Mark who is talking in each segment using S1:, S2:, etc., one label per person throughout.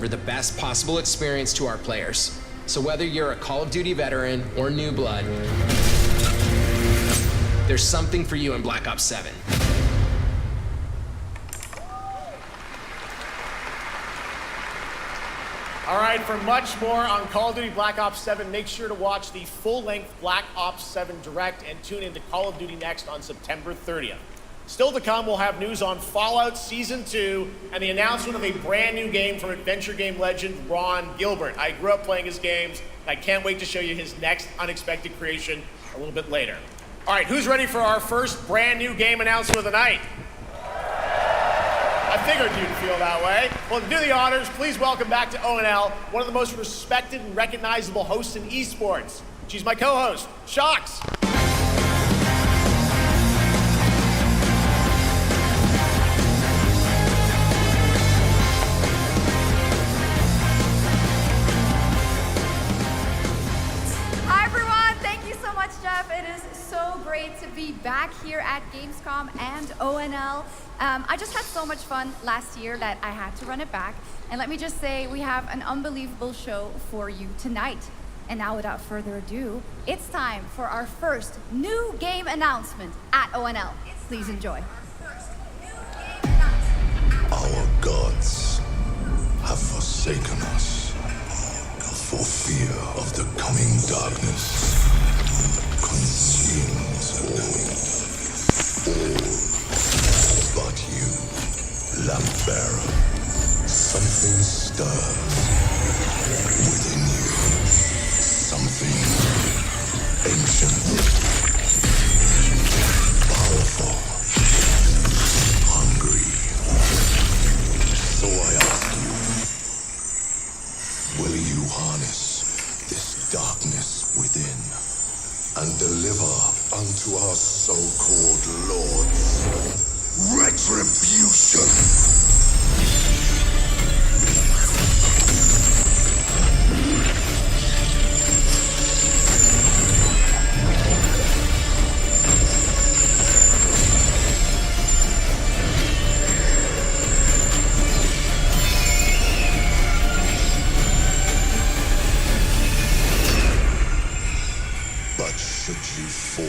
S1: the best possible experience to our players. So whether you're a Call of Duty veteran or new blood, there's something for you in Black Ops 7.
S2: All right, for much more on Call of Duty Black Ops 7, make sure to watch the full-length Black Ops 7 Direct and tune into Call of Duty Next on September 30th. Still to come, we'll have news on Fallout Season 2 and the announcement of a brand new game from adventure game legend Ron Gilbert. I grew up playing his games, and I can't wait to show you his next unexpected creation a little bit later. All right, who's ready for our first brand new game announcement of the night? I figured you'd feel that way. Well, to do the honors, please welcome back to ONL, one of the most respected and recognizable hosts in esports. She's my co-host, Shox.
S3: Hi everyone, thank you so much, Jeff. It is so great to be back here at Gamescom and ONL. I just had so much fun last year that I had to run it back. And let me just say, we have an unbelievable show for you tonight. And now without further ado, it's time for our first new game announcement at ONL. Please enjoy.
S4: Our gods have forsaken us for fear of the coming darkness. Consumes all but you, lamp bearer. Something stirs within you. Something ancient, powerful, hungry. So I ask you, will you harness this darkness within and deliver unto our so-called lords retribution? But should you fall,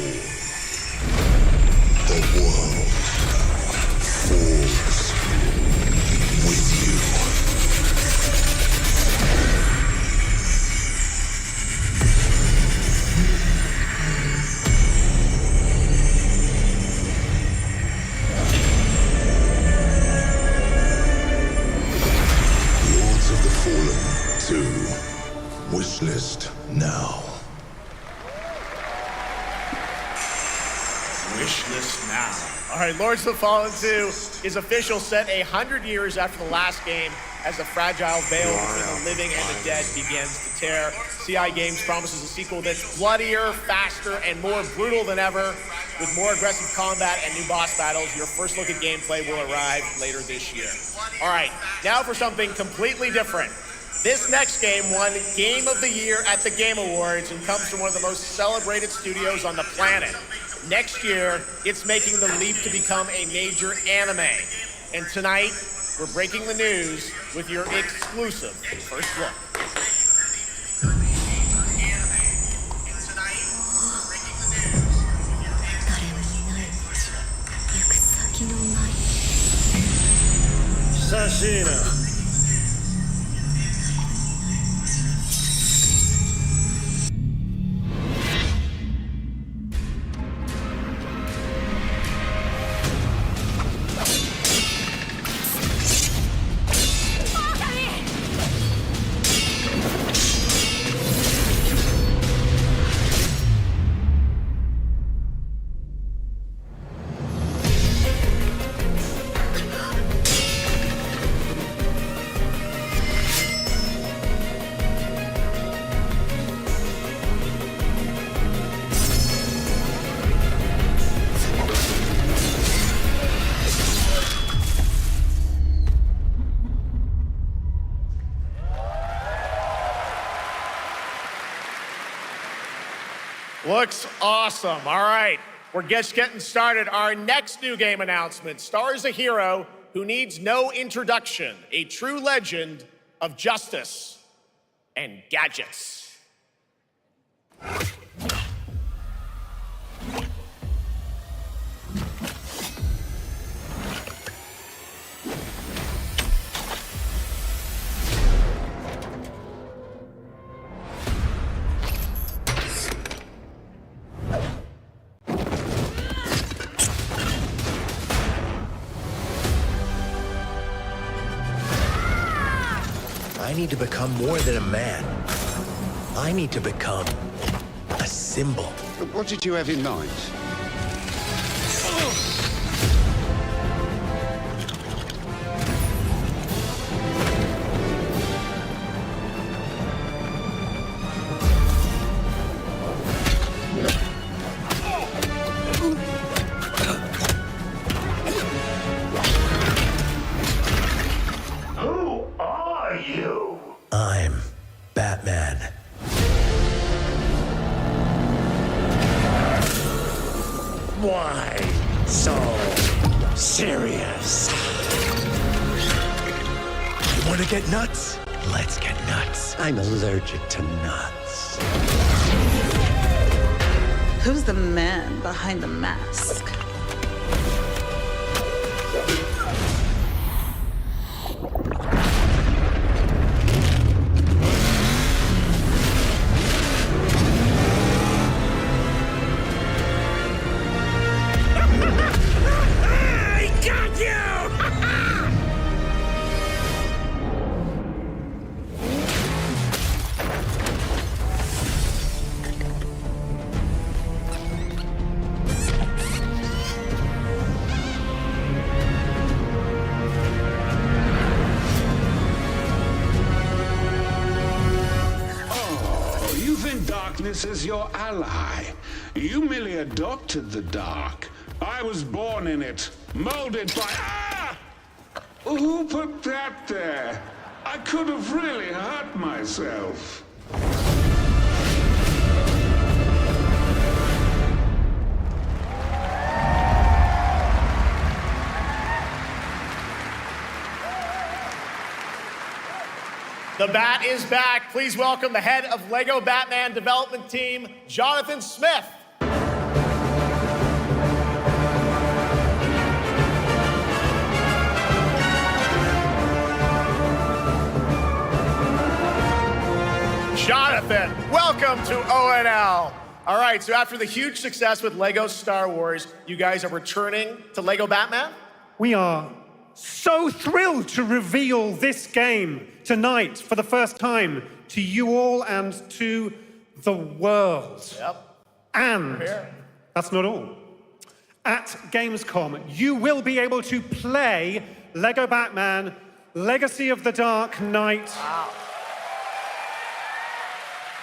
S4: the world falls with you. Lords of the Fallen 2. Wishlist now.
S2: Wishlist now. All right, Lords of the Fallen 2 is official, set 100 years after the last game as the fragile veil between the living and the dead begins to tear. CI Games promises a sequel that's bloodier, faster, and more brutal than ever, with more aggressive combat and new boss battles. Your first look at gameplay will arrive later this year. All right, now for something completely different. This next game won Game of the Year at the Game Awards and comes from one of the most celebrated studios on the planet. Next year, it's making the leap to become a major anime. And tonight, we're breaking the news with your exclusive first look. Sashina. Looks awesome. All right, we're just getting started. Our next new game announcement stars a hero who needs no introduction, a true legend, of justice and gadgets.
S5: I need to become more than a man. I need to become a symbol.
S6: What did you have in mind?
S4: Who are you?
S5: I'm Batman.
S4: Why so serious?
S5: You want to get nuts? Let's get nuts.
S6: I'm allergic to nuts.
S7: Who's the man behind the mask?
S4: I got you!
S8: Oh, you think darkness is your ally. You merely adopted the dark. I was born in it, molded by... Ah! Who put that there? I could have really hurt myself.
S2: The Bat is back. Please welcome the head of LEGO Batman development team, Jonathan Smith. Jonathan, welcome to ONL. All right, so after the huge success with LEGO Star Wars, you guys are returning to LEGO Batman?
S9: We are so thrilled to reveal this game tonight for the first time to you all and to the world.
S2: Yep.
S9: And
S2: Here.
S9: that's not all. At Gamescom, you will be able to play LEGO Batman Legacy of the Dark Knight.
S2: Wow.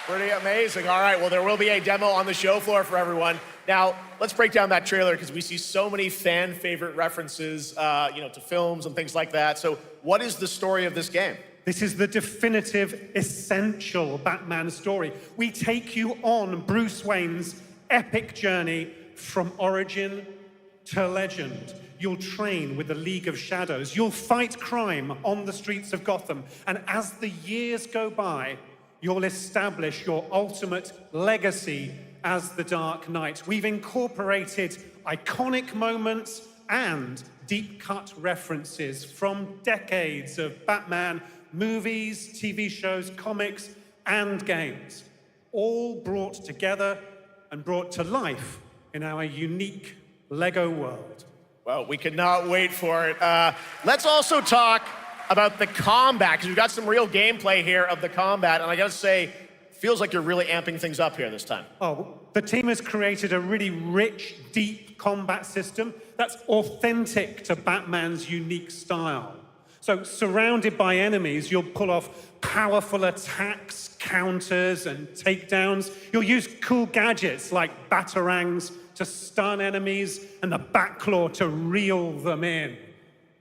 S2: Pretty amazing. All right, well, there will be a demo on the show floor for everyone. Now, let's break down that trailer because we see so many fan favorite references, to films and things like that. So what is the story of this game?
S9: This is the definitive, essential Batman story. We take you on Bruce Wayne's epic journey from origin to legend. You'll train with the League of Shadows. You'll fight crime on the streets of Gotham. And as the years go by, you'll establish your ultimate legacy as the Dark Knight. We've incorporated iconic moments and deep-cut references from decades of Batman movies, TV shows, comics, and games, all brought together and brought to life in our unique LEGO world.
S2: Well, we could not wait for it. Let's also talk about the combat, because we've got some real gameplay here of the combat, and I gotta say, feels like you're really amping things up here this time.
S9: Oh, the team has created a really rich, deep combat system that's authentic to Batman's unique style. So, surrounded by enemies, you'll pull off powerful attacks, counters, and takedowns. You'll use cool gadgets like batarangs to stun enemies and the Batclaw to reel them in.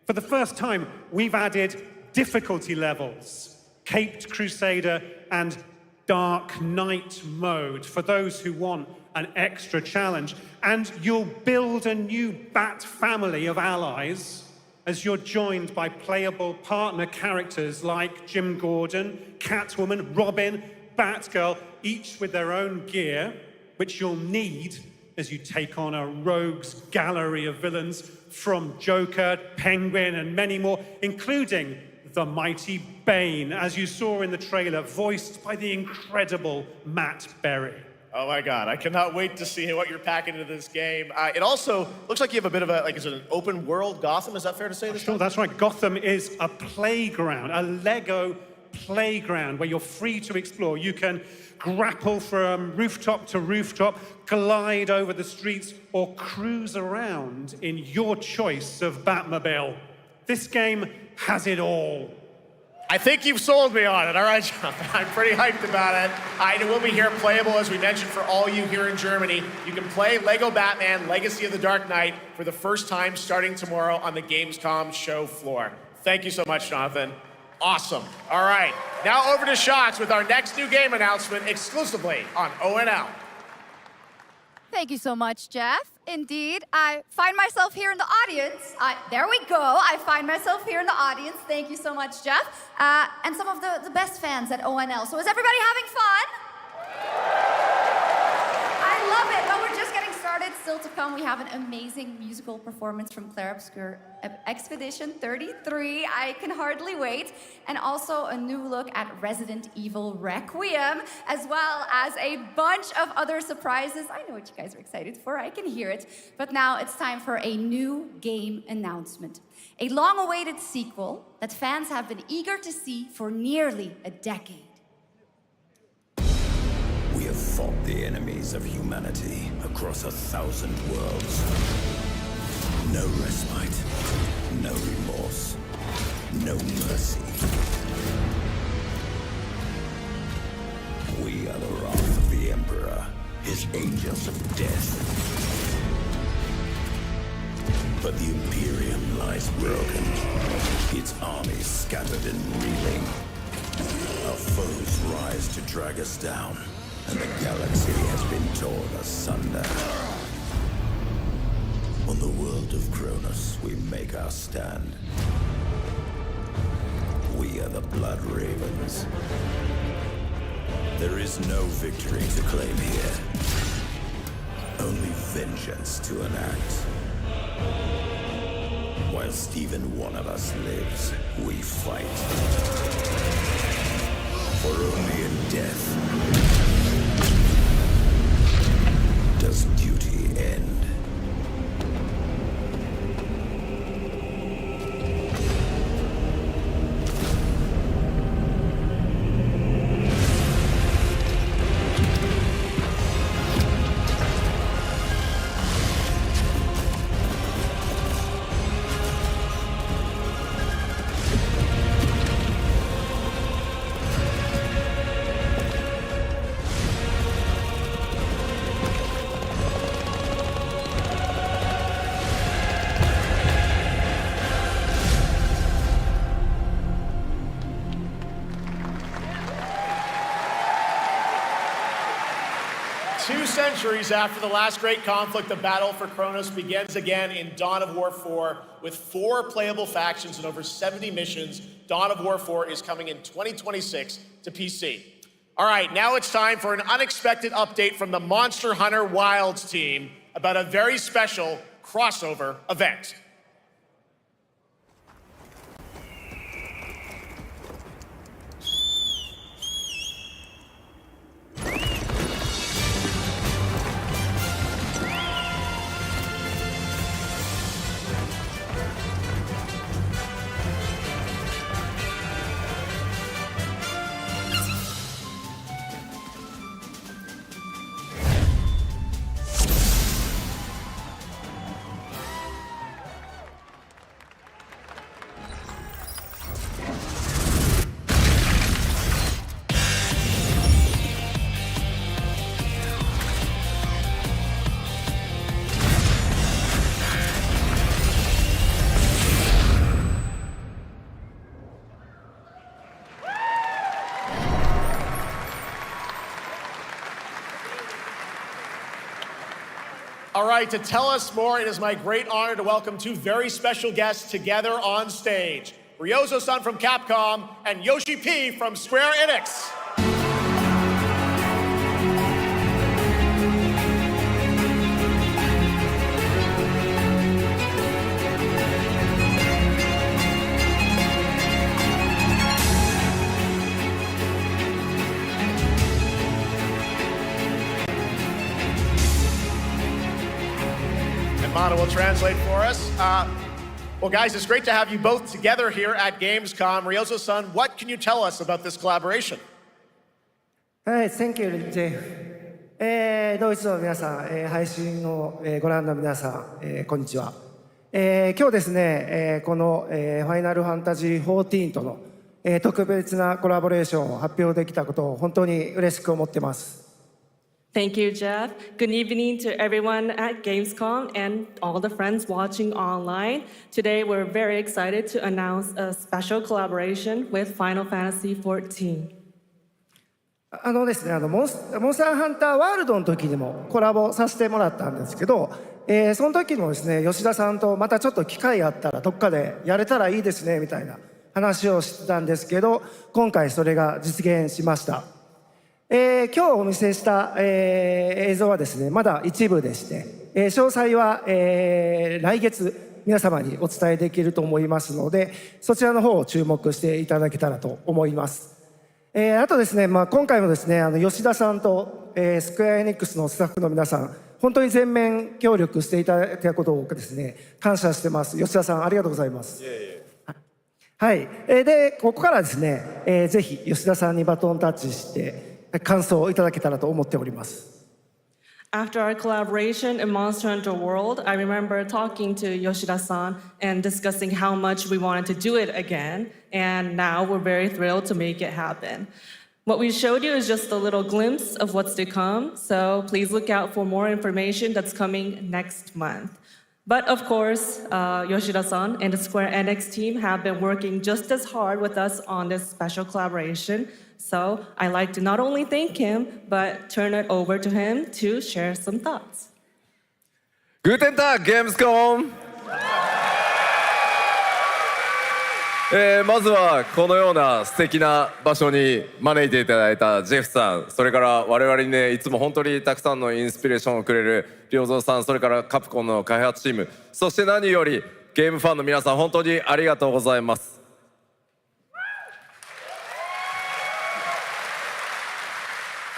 S9: For the first time, we've added difficulty levels, Caped Crusader and Dark Knight mode for those who want an extra challenge. And you'll build a new Bat family of allies as you're joined by playable partner characters like Jim Gordon, Catwoman, Robin, Batgirl, each with their own gear, which you'll need as you take on a rogues gallery of villains from Joker, Penguin, and many more, including the mighty Bane, as you saw in the trailer, voiced by the incredible Matt Berry.
S2: Oh my God, I cannot wait to see what you're packing into this game. It also looks like you have a bit of a, is it an open world Gotham? Is that fair to say this time?
S9: That's right. Gotham is a playground, a Lego playground where you're free to explore. You can grapple from rooftop to rooftop, glide over the streets, or cruise around in your choice of Batmobile. This game has it all.
S2: I think you've sold me on it. All right, John. I'm pretty hyped about it. It will be here playable, as we mentioned, for all you here in Germany. You can play Lego Batman Legacy of the Dark Knight for the first time starting tomorrow on the Gamescom show floor. Thank you so much, Jonathan. Awesome. All right, now over to Shots with our next new game announcement exclusively on ONL.
S3: Thank you so much, Jeff. Indeed, I find myself here in the audience. There we go. I find myself here in the audience. Thank you so much, Jeff. And some of the best fans at ONL. So is everybody having fun? I love it. Well, we're just getting started. Still to come, we have an amazing musical performance from Claire Obscure Expedition 33. I can hardly wait. And also a new look at Resident Evil Requiem, as well as a bunch of other surprises. I know what you guys are excited for. I can hear it. But now it's time for a new game announcement. A long-awaited sequel that fans have been eager to see for nearly a decade.
S10: We have fought the enemies of humanity across 1,000 worlds. No respite, no remorse, no mercy. We are the wrath of the Emperor, his angels of death. But the Imperium lies broken, its armies scattered and reeling. Our foes rise to drag us down, and the galaxy has been torn asunder. On the world of Kronos, we make our stand. We are the Blood Ravens. There is no victory to claim here. Only vengeance to enact. Whilst even one of us lives, we fight. For only in death does duty end.
S2: Centuries after the last great conflict, the battle for Kronos begins again in Dawn of War 4 with 4 playable factions and over 70 missions. Dawn of War 4 is coming in 2026 to PC. All right, now it's time for an unexpected update from the Monster Hunter Wilds team about a very special crossover event. All right, to tell us more, it is my great honor to welcome two very special guests together on stage. Ryozo-san from Capcom and Yoshi P from Square Enix. Mana will translate for us. Well, guys, it's great to have you both together here at Gamescom. Ryozo-san, what can you tell us about this collaboration?
S11: Hey, thank you, Jay. ドイツの皆さん、配信をご覧の皆さん、こんにちは。今日ですね、このファイナルファンタジー14との特別なコラボレーションを発表できたことを本当に嬉しく思っています。
S12: Thank you, Jeff. Good evening to everyone at Gamescom and all the friends watching online. Today, we're very excited to announce a special collaboration with Final Fantasy XIV.
S11: ですね、モンスターハンターワールドの時にもコラボさせてもらったんですけど、その時もですね、吉田さんとまたちょっと機会あったらどっかでやれたらいいですねみたいな話をしてたんですけど、今回それが実現しました。今日お見せした、映像はですね、まだ一部でして、詳細は、来月皆様にお伝えできると思いますので、そちらの方を注目していただけたらと思います。あとですね、今回もですね、吉田さんと、スクエアエニックスのスタッフの皆さん、本当に全面協力していただいたことをですね、感謝してます。吉田さん、ありがとうございます。はい。で、ここからですね、ぜひ吉田さんにバトンタッチして、感想をいただけたらと思っております。
S12: After our collaboration in Monster Hunter World, I remember talking to Yoshida-san and discussing how much we wanted to do it again, and now we're very thrilled to make it happen. What we showed you is just a little glimpse of what's to come, so please look out for more information that's coming next month. But of course, Yoshida-san and the Square Enix team have been working just as hard with us on this special collaboration. So I'd like to not only thank him, but turn it over to him to share some thoughts.
S13: Guten Tag, Gamescom! まずはこのような素敵な場所に招いていただいたジェフさん、それから我々にね、いつも本当にたくさんのインスピレーションをくれる良三さん、それからカプコンの開発チーム、そして何よりゲームファンの皆さん、本当にありがとうございます。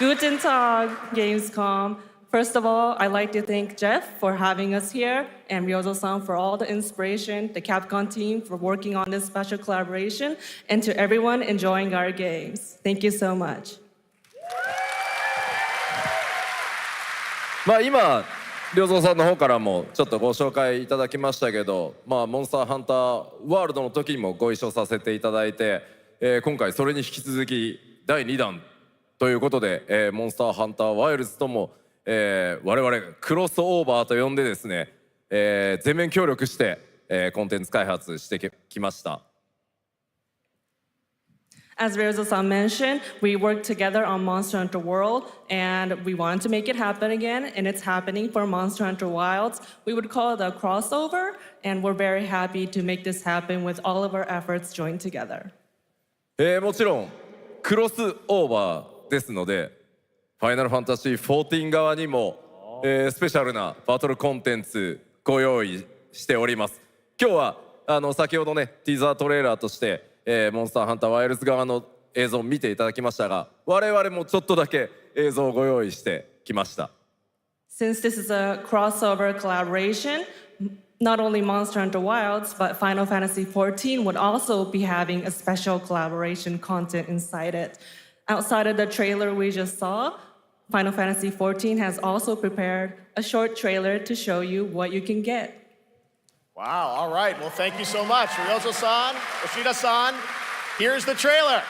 S12: Guten Tag, Gamescom. First of all, I'd like to thank Jeff for having us here and Ryozo-san for all the inspiration, the Capcom team for working on this special collaboration, and to everyone enjoying our games. Thank you so much.
S13: 今、良三さんの方からもちょっとご紹介いただきましたけど、モンスターハンターワールドの時にもご一緒させていただいて、今回それに引き続き第2弾ということで、モンスターハンターワイルズとも、我々クロスオーバーと呼んでですね、全面協力して、コンテンツ開発してきました。
S12: As Ryozo-san mentioned, we worked together on Monster Hunter World, and we wanted to make it happen again, and it's happening for Monster Hunter Wilds. We would call it a crossover, and we're very happy to make this happen with all of our efforts joined together.
S13: もちろんクロスオーバーですので、ファイナルファンタジー14側にも、スペシャルなバトルコンテンツご用意しております。今日は先ほどねティーザートレーラーとして、モンスターハンターワイルズ側の映像を見ていただきましたが、我々もちょっとだけ映像をご用意してきました。
S12: Since this is a crossover collaboration, not only Monster Hunter Wilds, but Final Fantasy XIV would also be having a special collaboration content inside it. Outside of the trailer we just saw, Final Fantasy XIV has also prepared a short trailer to show you what you can get.
S2: Wow, all right. Well, thank you so much. Ryozo-san, Yoshida-san, here's the trailer.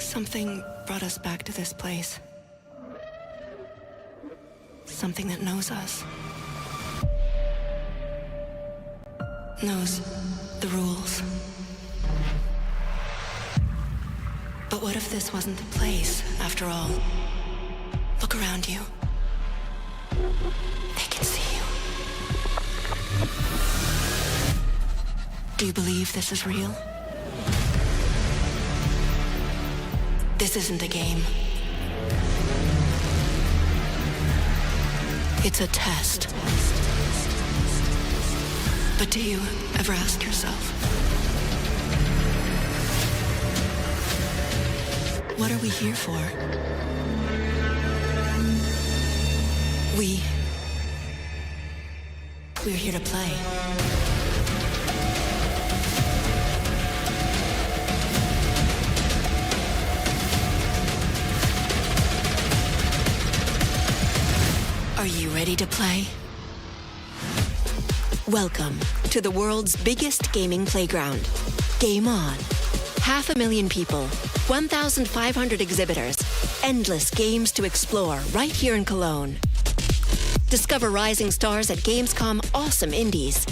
S14: Something brought us back to this place. Something that knows us. Knows the rules. But what if this wasn't the place, after all? Look around you. They can see you. Do you believe this is real? This isn't a game. It's a test. But do you ever ask yourself, what are we here for? We're here to play. Are you ready to play? Welcome to the world's biggest gaming playground. Game on. 500,000 people, 1,500 exhibitors, endless games to explore right here in Cologne. Discover rising stars at Gamescom awesome indies.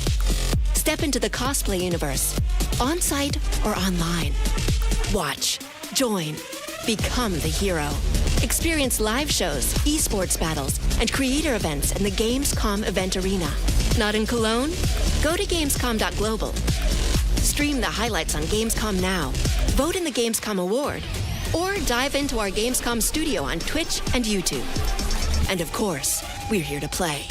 S14: Step into the cosplay universe, on-site or online. Watch, join, become the hero. Experience live shows, esports battles, and creator events in the Gamescom event arena. Not in Cologne? Go to gamescom.global. Stream the highlights on Gamescom Now, vote in the Gamescom Award, or dive into our Gamescom studio on Twitch and YouTube. And of course, we're here to play.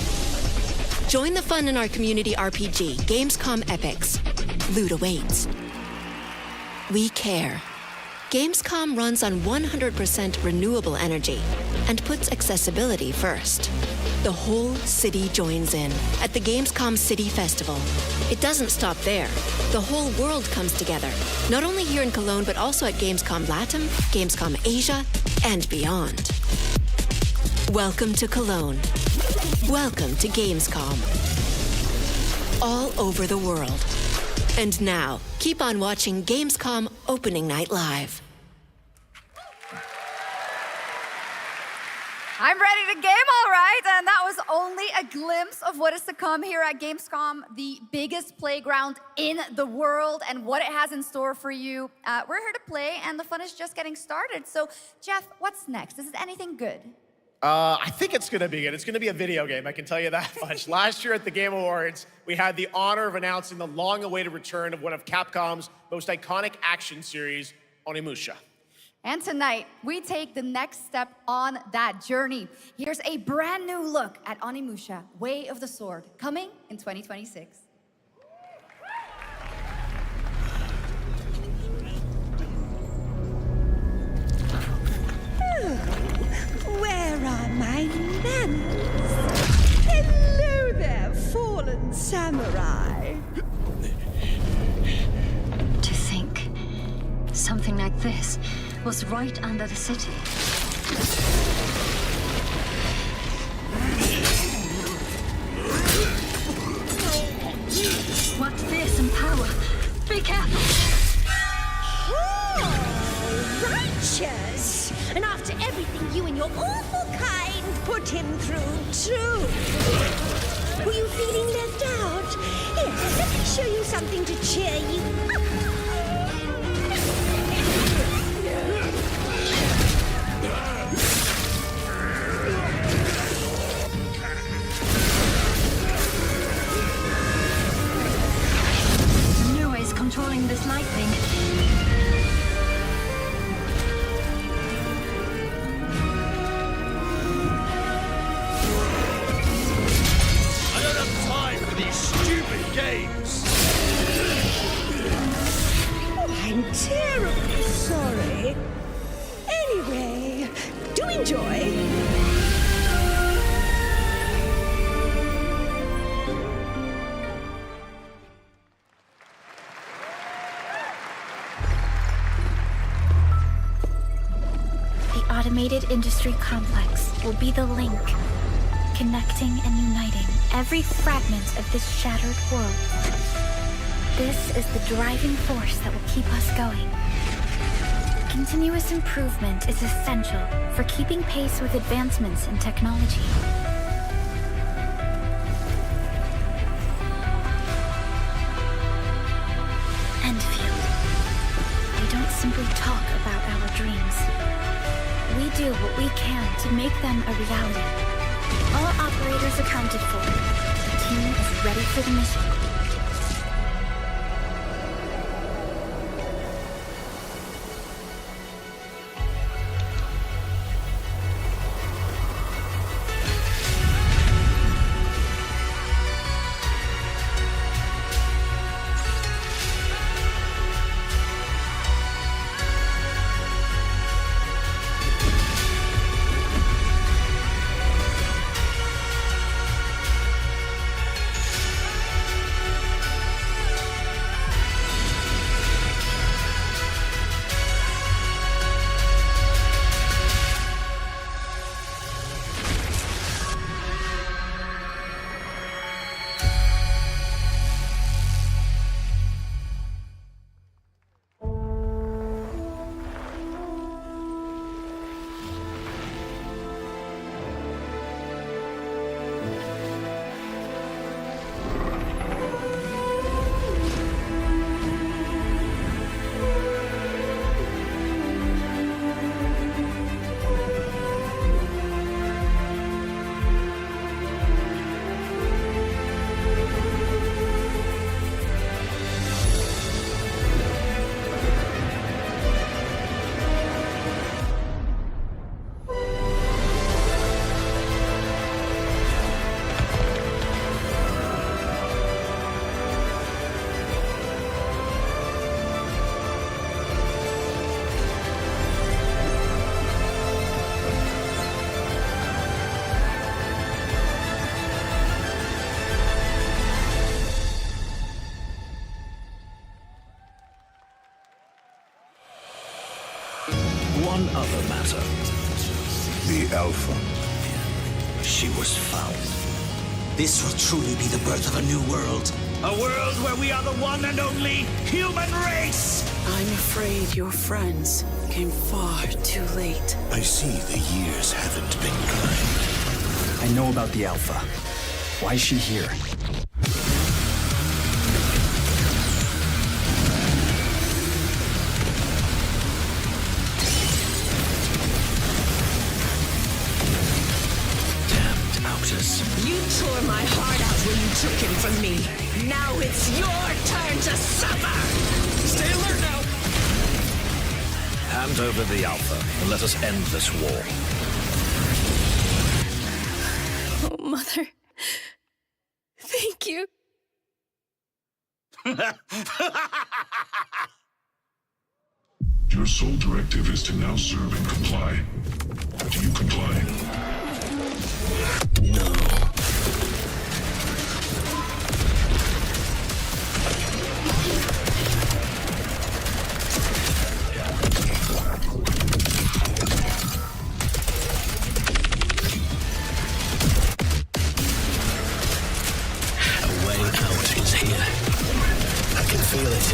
S14: Join the fun in our community RPG, Gamescom Epics. Loot awaits. We care. Gamescom runs on 100% renewable energy and puts accessibility first. The whole city joins in at the Gamescom City Festival. It doesn't stop there. The whole world comes together, not only here in Cologne, but also at Gamescom Latam, Gamescom Asia, and beyond. Welcome to Cologne. Welcome to Gamescom. All over the world. And now, keep on watching Gamescom Opening Night Live.
S3: I'm ready to game, all right, and that was only a glimpse of what is to come here at Gamescom, the biggest playground in the world, and what it has in store for you. We're here to play, and the fun is just getting started. So, Jeff, what's next? Is it anything good?
S2: I think it's gonna be good. It's gonna be a video game, I can tell you that much. Last year at the Game Awards, we had the honor of announcing the long-awaited return of one of Capcom's most iconic action series, Onimusha.
S3: And tonight, we take the next step on that journey. Here's a brand new look at Onimusha, Way of the Sword, coming in 2026.
S15: Where are my manners? Hello there, fallen samurai.
S16: To think something like this was right under the city. What fearsome power! Be careful!
S15: Oh, righteous! And after everything you and your awful kind put him through, too. Were you feeling left out? Here, let me show you something to cheer you up.
S16: Controlling this lightning.
S17: I don't have time for these stupid games.
S15: Oh, I'm terribly sorry. Anyway, do enjoy.
S18: Automated industry complex will be the link, connecting and uniting every fragment of this shattered world. This is the driving force that will keep us going. Continuous improvement is essential for keeping pace with advancements in technology. Enfield. We don't simply talk about our dreams. We do what we can to make them a reality. All operators accounted for. The team is ready for the mission.
S10: One other matter.
S4: The Alpha.
S10: She was found.
S17: This will truly be the birth of a new world. A world where we are the one and only human race!
S19: I'm afraid your friends came far too late.
S10: I see the years haven't been kind.
S20: I know about the Alpha. Why is she here?
S15: You tore my heart out when you took him from me. Now it's your turn to suffer!
S17: Stay alert now!
S10: Hand over the Alpha and let us end this war.
S19: Oh, Mother. Thank you.
S4: Your sole directive is to now serve and comply. Do you comply?
S10: No. A way out is here. I can feel it.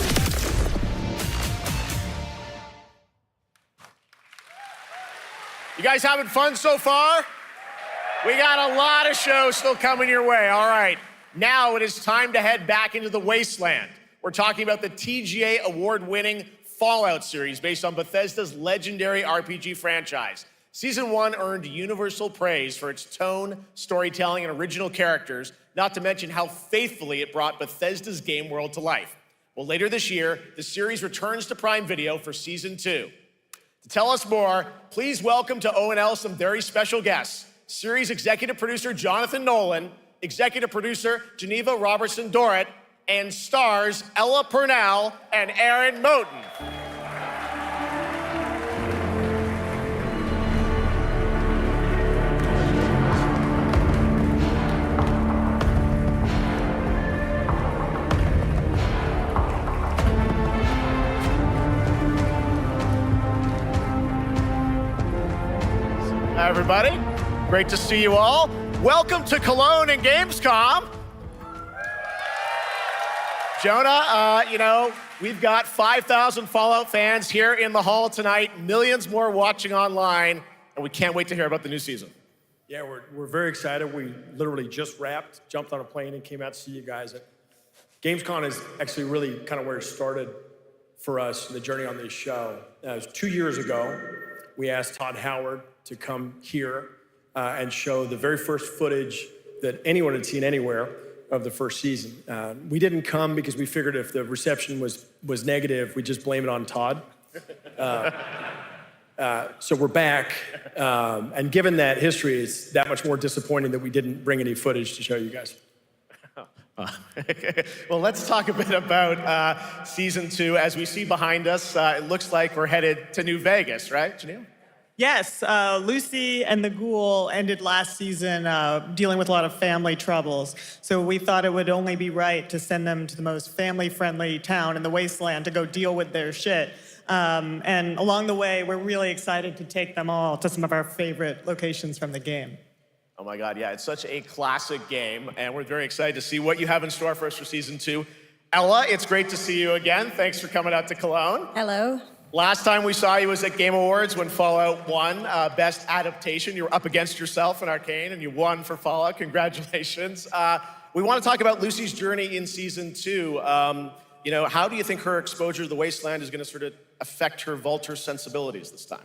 S2: You guys having fun so far? We got a lot of shows still coming your way. All right, now it is time to head back into the wasteland. We're talking about the TGA award-winning Fallout series based on Bethesda's legendary RPG franchise. Season 1 earned universal praise for its tone, storytelling, and original characters, not to mention how faithfully it brought Bethesda's game world to life. Well, later this year, the series returns to Prime Video for Season 2. To tell us more, please welcome to ONL some very special guests. Series executive producer Jonathan Nolan, executive producer Geneva Robertson-Dorrit, and stars Ella Purnell and Aaron Moten. Hi, everybody. Great to see you all. Welcome to Cologne and Gamescom. Jonah, you know, we've got 5,000 Fallout fans here in the hall tonight, millions more watching online, and we can't wait to hear about the new season.
S21: Yeah, we're very excited. We literally just wrapped, jumped on a plane, and came out to see you guys. Gamescom is actually really kind of where it started for us, the journey on this show. It was 2 years ago. We asked Todd Howard to come here and show the very first footage that anyone had seen anywhere of the first season. We didn't come because we figured if the reception was negative, we'd just blame it on Todd. So we're back, and given that history, it's that much more disappointing that we didn't bring any footage to show you guys.
S2: Well, let's talk a bit about season 2. As we see behind us, it looks like we're headed to New Vegas, right, Janelle?
S22: Yes, Lucy and the Ghoul ended last season dealing with a lot of family troubles. So we thought it would only be right to send them to the most family-friendly town in the wasteland to go deal with their shit. And along the way, we're really excited to take them all to some of our favorite locations from the game.
S2: Oh my God, yeah, it's such a classic game, and we're very excited to see what you have in store for us for season 2. Ella, it's great to see you again. Thanks for coming out to Cologne.
S23: Hello.
S2: Last time we saw you was at Game Awards when Fallout won Best Adaptation. You were up against yourself in Arcane, and you won for Fallout. Congratulations. We want to talk about Lucy's journey in season 2. You know, how do you think her exposure to the wasteland is going to sort of affect her Vulture sensibilities this time?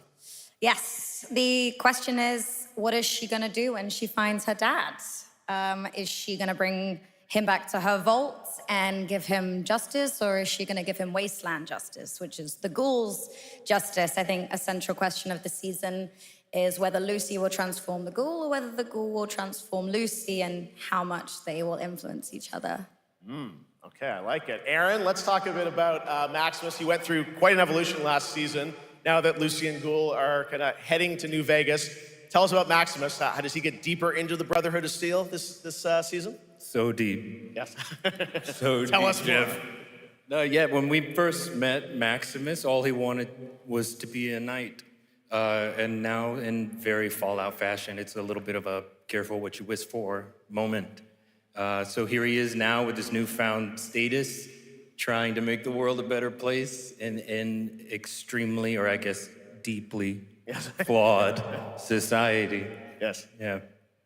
S23: Yes, the question is, what is she gonna do when she finds her dad? Is she gonna bring him back to her vault and give him justice, or is she gonna give him wasteland justice, which is the Ghoul's justice? I think a central question of the season is whether Lucy will transform the Ghoul or whether the Ghoul will transform Lucy, and how much they will influence each other.
S2: Okay, I like it. Aaron, let's talk a bit about Maximus. He went through quite an evolution last season. Now that Lucy and Ghoul are kind of heading to New Vegas, tell us about Maximus. How does he get deeper into the Brotherhood of Steel this season?
S24: So deep.
S2: Yes.
S24: So
S2: Tell
S24: deep,
S2: us
S24: Jeff. Yeah, when we first met Maximus, all he wanted was to be a knight. And now, in very Fallout fashion, it's a little bit of a careful what you wish for moment. So here he is now with this newfound status, trying to make the world a better place in extremely, or I guess deeply, flawed society.
S2: Yes.
S24: Yeah.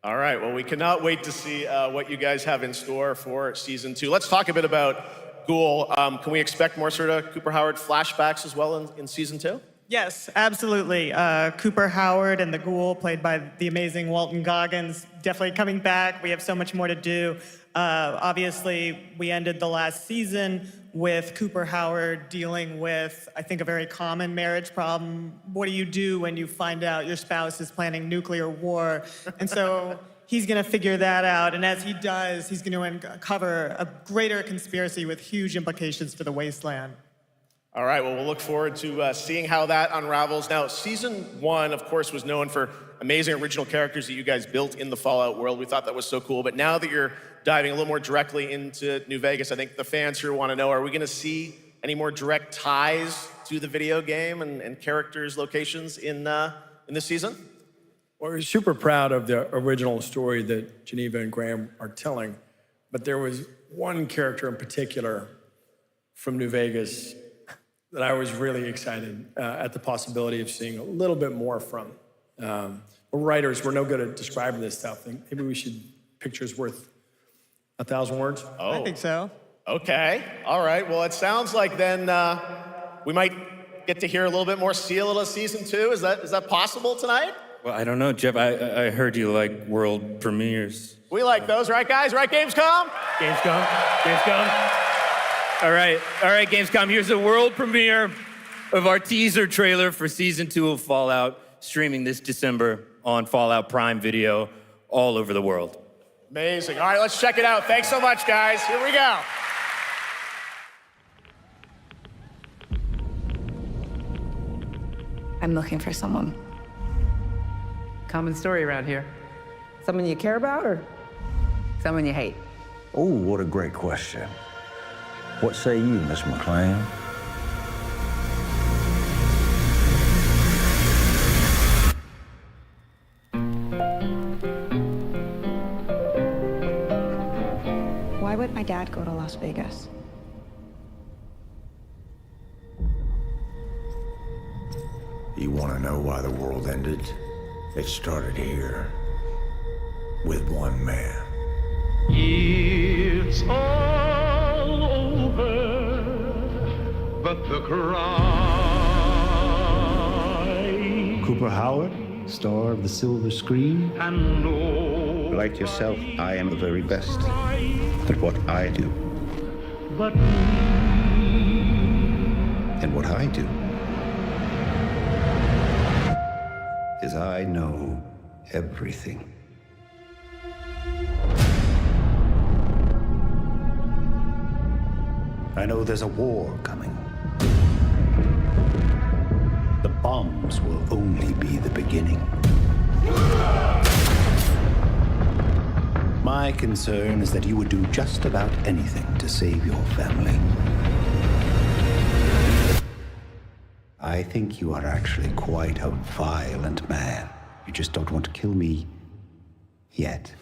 S2: All right, well, we cannot wait to see what you guys have in store for season 2. Let's talk a bit about Ghoul. Can we expect more sort of Cooper Howard flashbacks as well in season 2?
S22: Yes, absolutely. Cooper Howard and the Ghoul, played by the amazing Walton Goggins, definitely coming back. We have so much more to do. Obviously, we ended the last season with Cooper Howard dealing with, I think, a very common marriage problem. What do you do when you find out your spouse is planning nuclear war? And so he's going to figure that out. And as he does, he's going to uncover a greater conspiracy with huge implications for the wasteland.
S2: All right, well, we'll look forward to seeing how that unravels. Now, season 1, of course, was known for amazing original characters that you guys built in the Fallout world. We thought that was so cool. But now that you're diving a little more directly into New Vegas, I think the fans here want to know, are we going to see any more direct ties to the video game and characters' locations in this season?
S21: Well, we're super proud of the original story that Geneva and Graham are telling. But there was one character in particular from New Vegas that I was really excited at the possibility of seeing a little bit more from. We're writers, we're no good at describing this stuff. Maybe we should, pictures worth 1,000 words?
S2: Oh.
S22: I think so.
S2: Okay, all right. Well, it sounds like then we might get to hear a little bit more, see a little of season 2. Is that possible tonight?
S24: Well, I don't know, Jeff. I heard you like world premieres.
S2: We like those, right, guys? Right, Gamescom?
S24: Gamescom. All right, Gamescom. Here's the world premiere of our teaser trailer for season 2 of Fallout, streaming this December on Fallout Prime Video all over the world.
S2: Amazing. All right, let's check it out. Thanks so much, guys. Here we go.
S25: I'm looking for someone. Common story around here. Someone you care about or someone you hate?
S6: Oh, what a great question. What say you, Miss McLean?
S18: Why would my dad go to Las Vegas?
S6: You want to know why the world ended? It started here, with one man.
S1: It's all over, but the cry.
S5: Cooper Howard, star of the silver screen.
S1: And no,
S5: like yourself, I am the very best at what I do.
S1: but
S5: And what I do is I know everything. I know there's a war coming. The bombs will only be the beginning. My concern is that you would do just about anything to save your family. I think you are actually quite a violent man. You just don't want to kill me yet.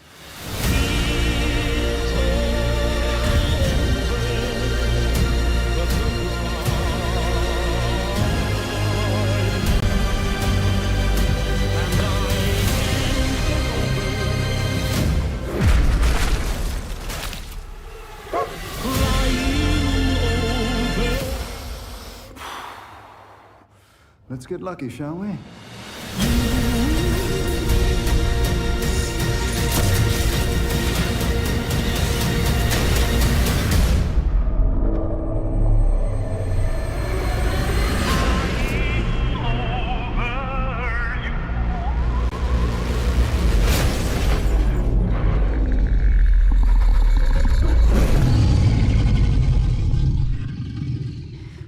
S7: Let's get lucky, shall we?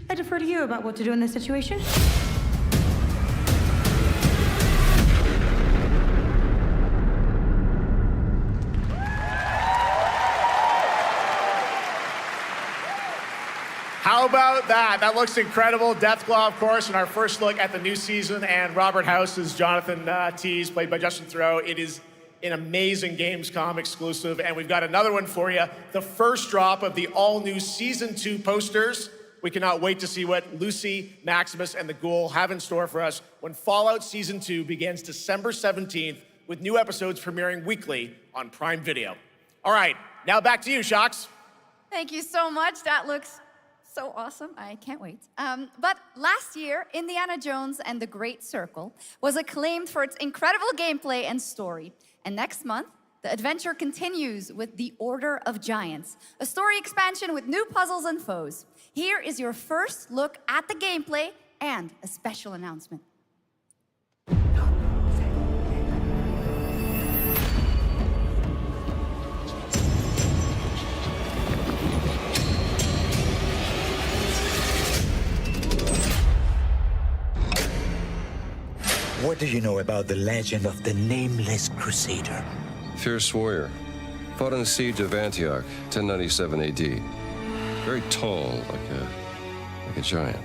S8: I defer to you about what to do in this situation.
S2: How about that? That looks incredible. Deathclaw, of course, and our first look at the new season, and Robert House is Jonathan Tease, played by Justin Theroux. It is an amazing Gamescom exclusive, and we've got another one for you. The first drop of the all-new Season 2 posters. We cannot wait to see what Lucy, Maximus, and the Ghoul have in store for us when Fallout Season 2 begins December 17th, with new episodes premiering weekly on Prime Video. All right, now back to you, Shox.
S3: Thank you so much. That looks so awesome. I can't wait. But last year, Indiana Jones and the Great Circle was acclaimed for its incredible gameplay and story. And next month, the adventure continues with The Order of Giants, a story expansion with new puzzles and foes. Here is your first look at the gameplay and a special announcement.
S17: What do you know about the legend of the Nameless Crusader?
S9: Fierce warrior. Fought in the siege of Antioch, 1097 AD. Very tall, like a giant.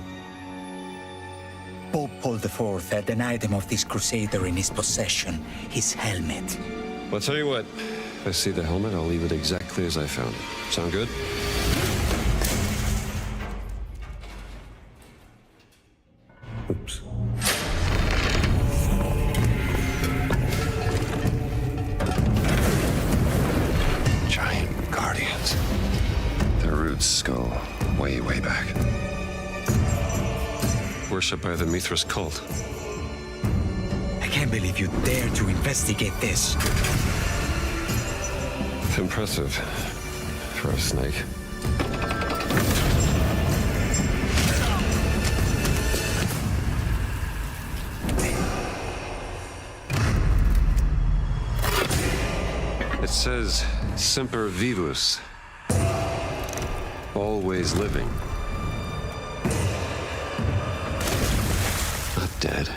S17: Pope Paul IV had an item of this crusader in his possession, his helmet.
S9: Well, I'll tell you what. If I see the helmet, I'll leave it exactly as I found it. Sound good?
S5: Oops.
S9: Giant guardians. Their roots go way, way back. Worshipped by the Mithras cult.
S17: I can't believe you dare to investigate this.
S9: Impressive for a snake. It says Semper Vivus. Always living. Not dead.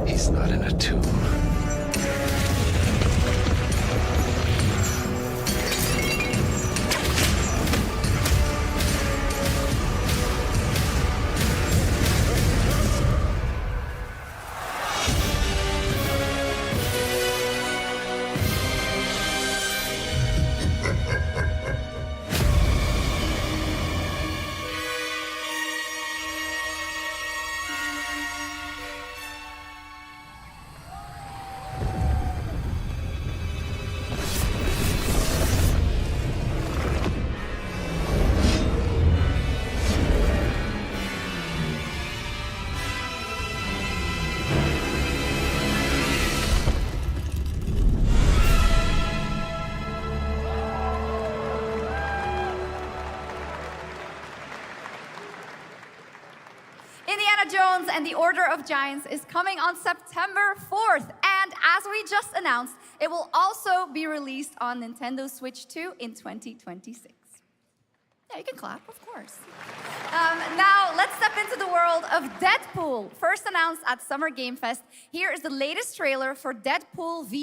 S9: He's not in a tomb.
S3: Indiana Jones and the Order of Giants is coming on September 4th. And as we just announced, it will also be released on Nintendo Switch 2 in 2026. Yeah, you can clap, of course. Now, let's step into the world of Deadpool. First announced at Summer Game Fest, here is the latest trailer for Deadpool v